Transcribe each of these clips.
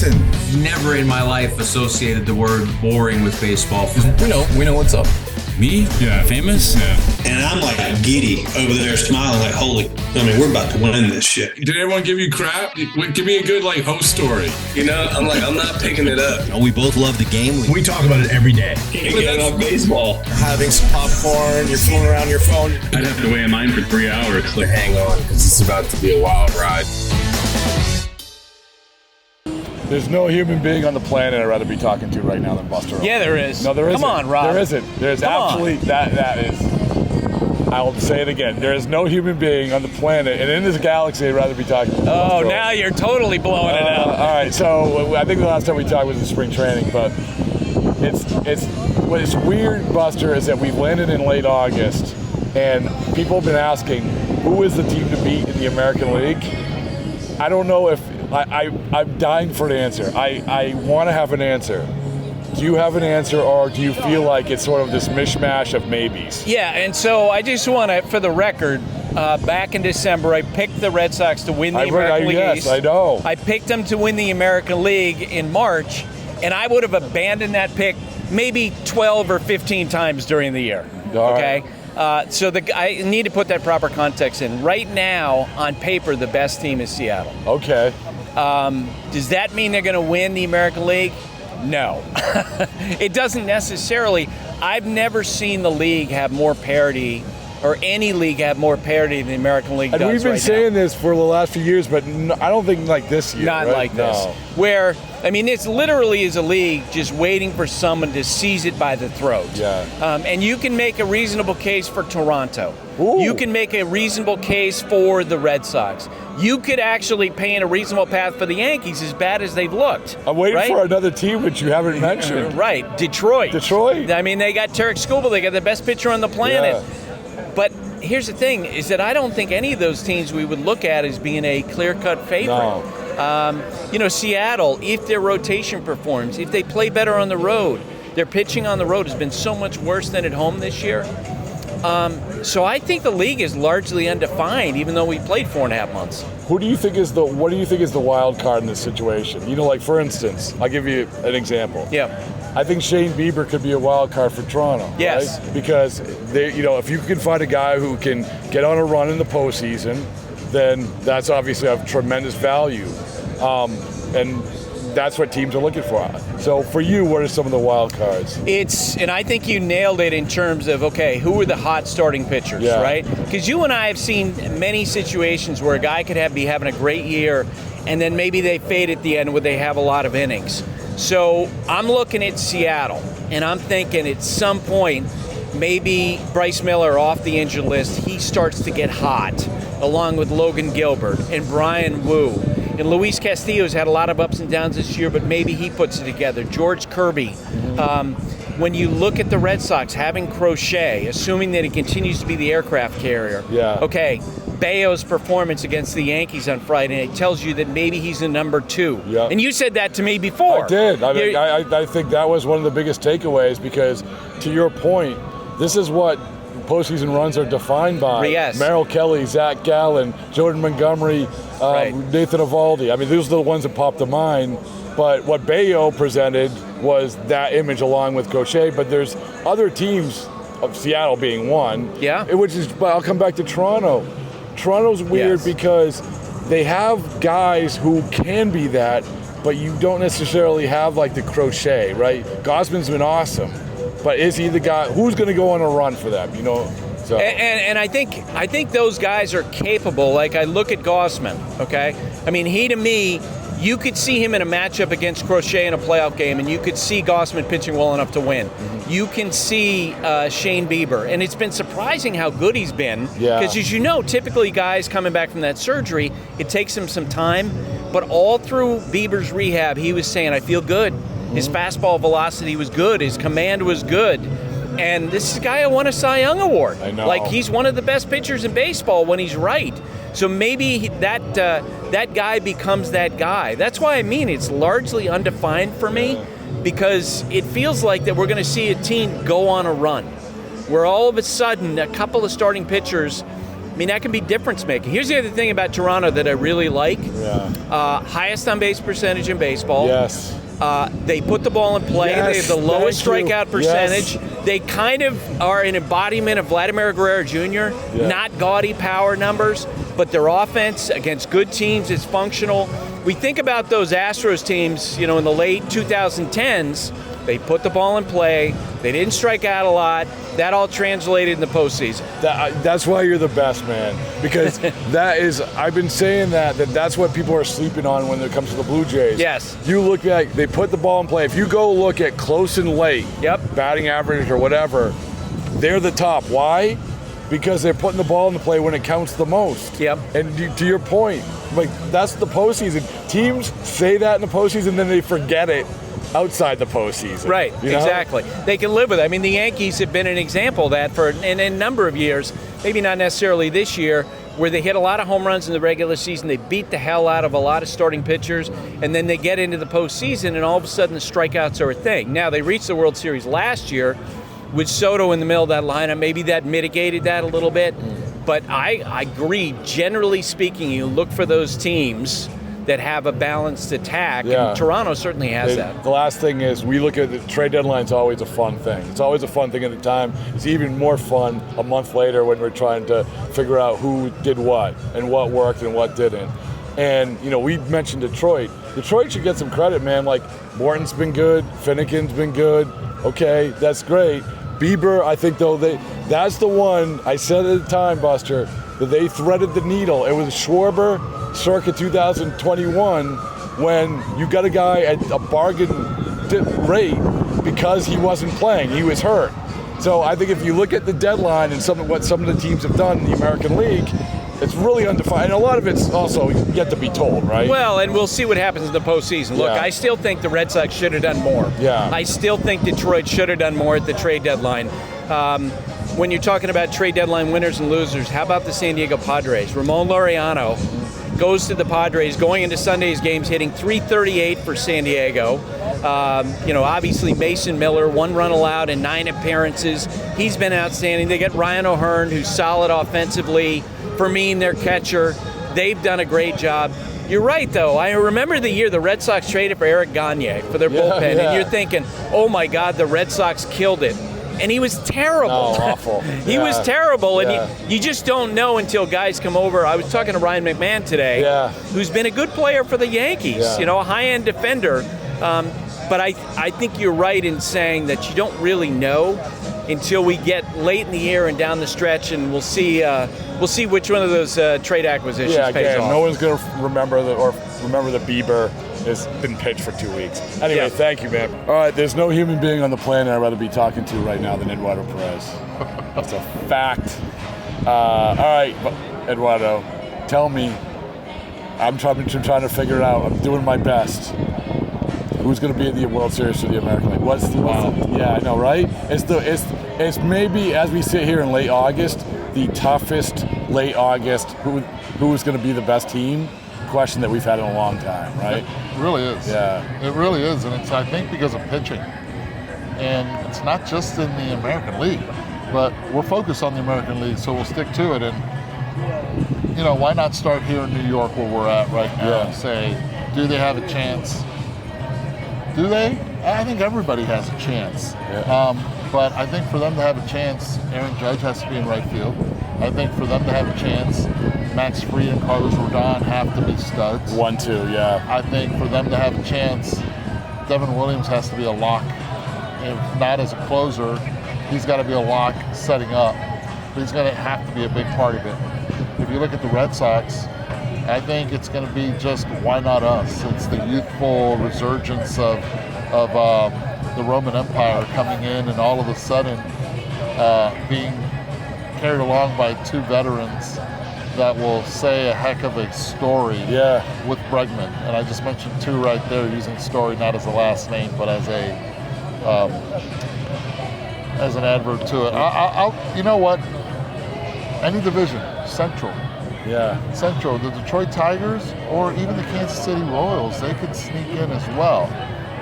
listen. Never in my life associated the word boring with baseball. We know what's up. Me? Yeah. Famous? Yeah. And I'm like giddy over there smiling like, we're about to win this shit. Did everyone give you crap? Give me a good host story. I'm not picking it up. We both love the game. We talk about it every day. Getting on baseball. Having some popcorn, you're fooling around your phone. I'd have to wait in line for 3 hours. Hang on, because it's about to be a wild ride. There's no human being on the planet I'd rather be talking to right now than Buster Olney. Yeah, there is. No, there isn't. Come on, Rob. There isn't. There's absolutely that is. I will say it again. There is no human being on the planet and in this galaxy I'd rather be talking to. Oh, now you're totally blowing it out. All right, so I think the last time we talked was in spring training, but what's weird, Buster, is that we've landed in late August, and people have been asking who is the team to beat in the American League. I don't know if I'm dying for an answer. I want to have an answer. Do you have an answer, or do you feel like it's sort of this mishmash of maybes? Yeah, and so I just want to, for the record, back in December, I picked the Red Sox to win the American League East. Yes, I know. I picked them to win the American League in March, and I would have abandoned that pick maybe 12 or 15 times during the year. Okay? So I need to put that proper context in. Right now, on paper, the best team is Seattle. Okay. Does that mean they're going to win the American League? No. It doesn't necessarily. I've never seen the league have more parity, or any league have more parity than the American League does. And we've been right saying now. this for the last few years, but I don't think like this year. Not right? like this. No. Where, it's literally is a league just waiting for someone to seize it by the throat. Yeah. And you can make a reasonable case for Toronto. Ooh. You can make a reasonable case for the Red Sox. You could actually paint a reasonable path for the Yankees, as bad as they've looked. I'm waiting for another team which you haven't mentioned. Right, Detroit. They got Tarek Skubal. They got the best pitcher on the planet. Yeah. But here's the thing, is that I don't think any of those teams we would look at as being a clear-cut favorite. No. Seattle, if their rotation performs, if they play better on the road, their pitching on the road has been so much worse than at home this year. So I think the league is largely undefined, even though we played 4.5 months. What do you think is the wild card in this situation? For instance, I'll give you an example. Yeah. I think Shane Bieber could be a wild card for Toronto. Yes. Right? Because if you can find a guy who can get on a run in the postseason, then that's obviously of tremendous value. And that's what teams are looking for. So for you, what are some of the wild cards? And I think you nailed it in terms of, who are the hot starting pitchers, right? Because you and I have seen many situations where a guy could be having a great year, and then maybe they fade at the end where they have a lot of innings. So I'm looking at Seattle, and I'm thinking at some point, maybe Bryce Miller off the injured list, he starts to get hot, along with Logan Gilbert and Brian Wu. And Luis Castillo's had a lot of ups and downs this year, but maybe he puts it together. George Kirby. When you look at the Red Sox having Crochet, assuming that he continues to be the aircraft carrier, Bayo's performance against the Yankees on Friday night tells you that maybe he's the number 2. Yep. And you said that to me before. I did. I think that was one of the biggest takeaways because, to your point, this is what postseason runs are defined by. Yes. Merrill Kelly, Zach Gallen, Jordan Montgomery, Nathan Eovaldi. Those are the ones that popped to mind. But what Bayo presented was that image along with Crochet. But there's other teams, of Seattle being one. Yeah. But I'll come back to Toronto. Toronto's weird because they have guys who can be that, but you don't necessarily have the Crochet, right? Gausman's been awesome. But is he the guy who's going to go on a run for them? So. And I think those guys are capable. I look at Gausman. Okay, he to me, you could see him in a matchup against Crochet in a playoff game, and you could see Gausman pitching well enough to win. Mm-hmm. You can see Shane Bieber, and it's been surprising how good he's been. Because as you know, typically guys coming back from that surgery, it takes them some time. But all through Bieber's rehab, he was saying, "I feel good." His fastball velocity was good. His command was good. And this is a guy who won a Cy Young Award. I know. He's one of the best pitchers in baseball when he's right. So maybe that guy becomes that guy. That's why it's largely undefined for me, because it feels like that we're going to see a team go on a run, where all of a sudden a couple of starting pitchers I mean, that can be difference making. Here's the other thing about Toronto that I really like. Yeah. Highest on base percentage in baseball. Yes. They put the ball in play. Yes, They have the lowest thank you. strikeout percentage. Yes. They kind of are an embodiment of Vladimir Guerrero Jr. Yeah. Not gaudy power numbers, but their offense against good teams is functional. We think about those Astros teams, in the late 2010s. They put the ball in play. They didn't strike out a lot. That all translated in the postseason. That's why you're the best, man. Because I've been saying that's what people are sleeping on when it comes to the Blue Jays. Yes. You look at, they put the ball in play. If you go look at close and late, batting average or whatever, they're the top. Why? Because they're putting the ball in the play when it counts the most. Yep. And to your point, that's the postseason. Teams say that in the postseason, then they forget it outside the postseason. Right, exactly. They can live with it. I mean, the Yankees have been an example of that for a number of years, maybe not necessarily this year, where they hit a lot of home runs in the regular season. They beat the hell out of a lot of starting pitchers, and then they get into the postseason, and all of a sudden the strikeouts are a thing. Now, they reached the World Series last year with Soto in the middle of that lineup. Maybe that mitigated that a little bit. But I agree, generally speaking, you look for those teams that have a balanced attack, and Toronto certainly has that. The last thing is, we look at the trade deadline's always a fun thing. It's always a fun thing at the time. It's even more fun a month later when we're trying to figure out who did what and what worked and what didn't. And, we mentioned Detroit. Detroit should get some credit, man. Like, Morton's been good, Finnegan's been good. Okay, that's great. Bieber, I think, though, that's the one, I said at the time, Buster, that they threaded the needle. It was Schwarber circa 2021 when you got a guy at a bargain rate because he wasn't playing. He was hurt. So I think if you look at the deadline and what some of the teams have done in the American League, it's really undefined. And a lot of it's also yet to be told, right? Well, and we'll see what happens in the postseason. Look, I still think the Red Sox should have done more. Yeah. I still think Detroit should have done more at the trade deadline. When you're talking about trade deadline winners and losers, how about the San Diego Padres? Ramon Laureano goes to the Padres, going into Sunday's games, hitting .338 for San Diego. Obviously Mason Miller, 1 run allowed in 9 appearances. He's been outstanding. They get Ryan O'Hearn, who's solid offensively. Fermin, their catcher. They've done a great job. You're right, though. I remember the year the Red Sox traded for Eric Gagne for their bullpen, and you're thinking, oh my God, the Red Sox killed it. And he was terrible. Oh, awful. He was terrible, and you just don't know until guys come over. I was talking to Ryan McMahon today, who's been a good player for the Yankees, a high-end defender. But I think you're right in saying that you don't really know until we get late in the year and down the stretch, and we'll see which one of those trade acquisitions pays off. No one's going to remember that Bieber has been pitched for 2 weeks. Anyway, thank you, man. All right, there's no human being on the planet I'd rather be talking to right now than Eduardo Perez. That's a fact. All right, Eduardo, tell me. I'm trying to figure it out. I'm doing my best. Who's going to be in the World Series for the American League? Yeah, I know, right? It's maybe, as we sit here in late August, the toughest late August. Who is going to be the best team? Question that we've had in a long time, right? It really is. Yeah. It really is, and it's, I think, because of pitching. And it's not just in the American League, but we're focused on the American League, so we'll stick to it. And, why not start here in New York where we're at right now and say, do they have a chance? Do they? I think everybody has a chance. Yeah. But I think for them to have a chance, Aaron Judge has to be in right field. I think for them to have a chance, Max Fried and Carlos Rodon have to be studs. 1-2, yeah. I think for them to have a chance, Devin Williams has to be a lock. If not as a closer, he's got to be a lock setting up. But he's going to have to be a big part of it. If you look at the Red Sox, I think it's going to be just why not us? It's the youthful resurgence of the Roman Empire coming in, and all of a sudden being carried along by 2 veterans that will say a heck of a story with Bregman. And I just mentioned 2 right there, using story not as a last name, but as an adverb to it. I'll you know what? Any division, Central. Yeah. Central, the Detroit Tigers or even the Kansas City Royals, they could sneak in as well.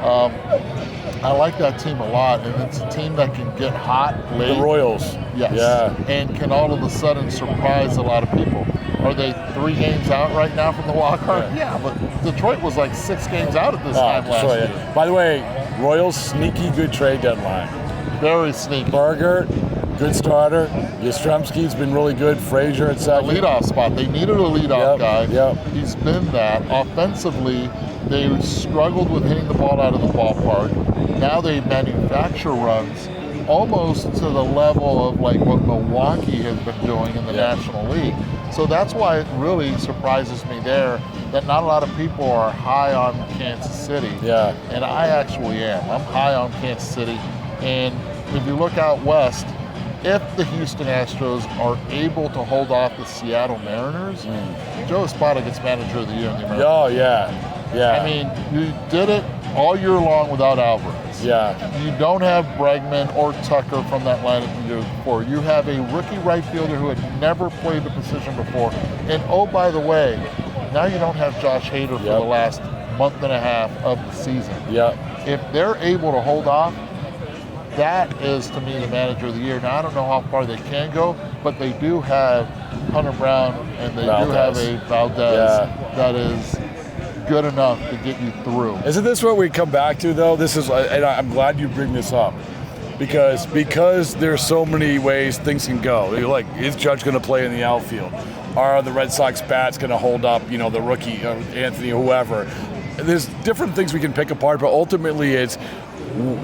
I like that team a lot, and it's a team that can get hot late. The Royals. Yes. Yeah. And can all of a sudden surprise a lot of people. Are they 3 games out right now from the wild card? Yeah, but Detroit was like 6 games out at this time last year. By the way, Royals, sneaky good trade deadline. Very sneaky. Berger, good starter. Yastrzemski's been really good. Frazier at second. A leadoff spot. They needed a leadoff guy. Yep. He's been that. Offensively, they struggled with hitting the ball out of the ballpark. Now they manufacture runs almost to the level of like what Milwaukee has been doing in the National League. So that's why it really surprises me there that not a lot of people are high on Kansas City. Yeah. And I actually am. I'm high on Kansas City. And if you look out west, if the Houston Astros are able to hold off the Seattle Mariners, Joe Espada gets Manager of the Year in the American. Oh, yeah. I mean, you did it all year long without Alvarez. Yeah. You don't have Bregman or Tucker from that lineup you did before. You have a rookie right fielder who had never played the position before. And oh, by the way, now you don't have Josh Hader for the last month and a half of the season. If they're able to hold off, that is, to me, the Manager of the Year. Now, I don't know how far they can go, but they do have Hunter Brown and they do have a Valdez that is good enough to get you through. Isn't this what we come back to, though? This is, and I'm glad you bring this up, because there's so many ways things can go. You're like, is Judge going to play in the outfield? Are the Red Sox bats going to hold up, the rookie, Anthony, whoever? There's different things we can pick apart, but ultimately it's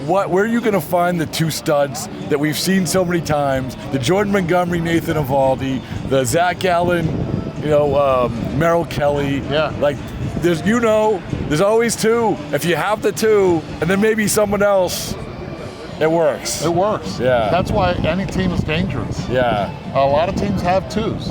where are you going to find the 2 studs that we've seen so many times? The Jordan Montgomery, Nathan Eovaldi, the Zach Allen, Merrill Kelly. Like, there's always 2. If you have the 2, and then maybe someone else, it works. It works. Yeah. That's why any team is dangerous. Yeah. A lot of teams have 2s.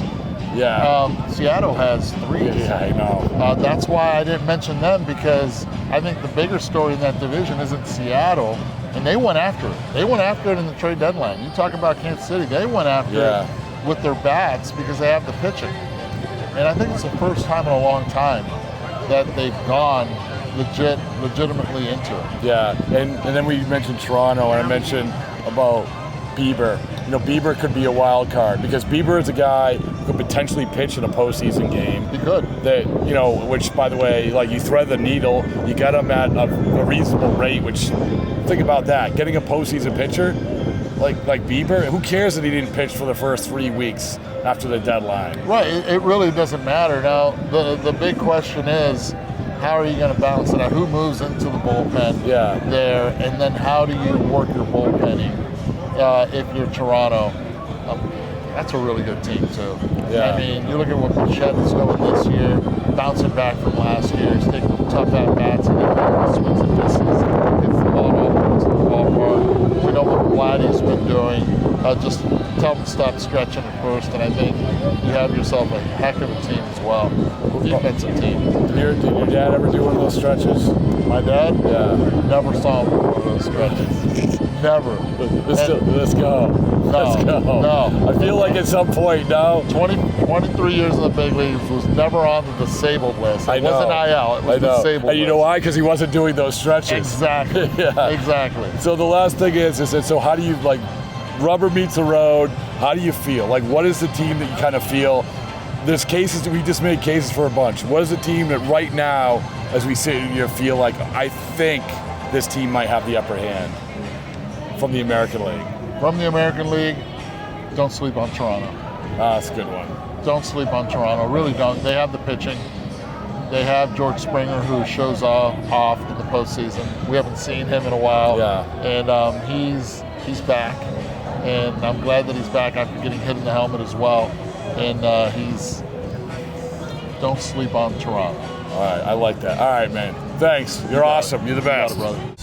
Yeah. Seattle has 3s. Yeah, I know. That's why I didn't mention them, because I think the bigger story in that division isn't Seattle, and they went after it. They went after it in the trade deadline. You talk about Kansas City, they went after it with their bats because they have the pitching. And I think it's the first time in a long time that they've gone legitimately into it. Yeah, and then we mentioned Toronto, and I mentioned about Bieber. Bieber could be a wild card because Bieber is a guy who could potentially pitch in a postseason game. He could. That which, by the way, like, you thread the needle, you get him at a reasonable rate. Which, think about that, getting a postseason pitcher like Bieber. Who cares that he didn't pitch for the first 3 weeks after the deadline? Right. It really doesn't matter. Now the big question is, how are you going to balance it out? Who moves into the bullpen there, and then how do you work your bullpenning? If you're Toronto, that's a really good team too. I mean, you look at what Bichette is doing this year, bouncing back from last year. He's taking tough at-bats and then swings and misses, gets the ball over to the ballpark. We know what Vladdy's been doing. Just tell him to stop stretching at first, and I think you have yourself a heck of a team as well. Defensive team. Did your dad ever do one of those stretches? My dad? Yeah. Never saw him do one of those stretches. Never. Let's go. No. I feel like at some point, 23 years in the big leagues, was never on the disabled list. It wasn't IL, it was disabled. And you know why? Because he wasn't doing those stretches. Exactly. Exactly. So the last thing is that, so how do you, like, rubber meets the road, how do you feel? Like, what is the team that you kind of feel? There's cases, we just made cases for a bunch. What is the team that right now, as we sit here, feel like, I think this team might have the upper hand from the American League? From the American League, don't sleep on Toronto. That's a good one. Don't sleep on Toronto. Really don't. They have the pitching. They have George Springer, who shows off in the postseason. We haven't seen him in a while. And he's back. And I'm glad that he's back after getting hit in the helmet as well. And don't sleep on Toronto. All right, I like that. All right, man. Thanks. You're awesome. You're the best. You got it, brother.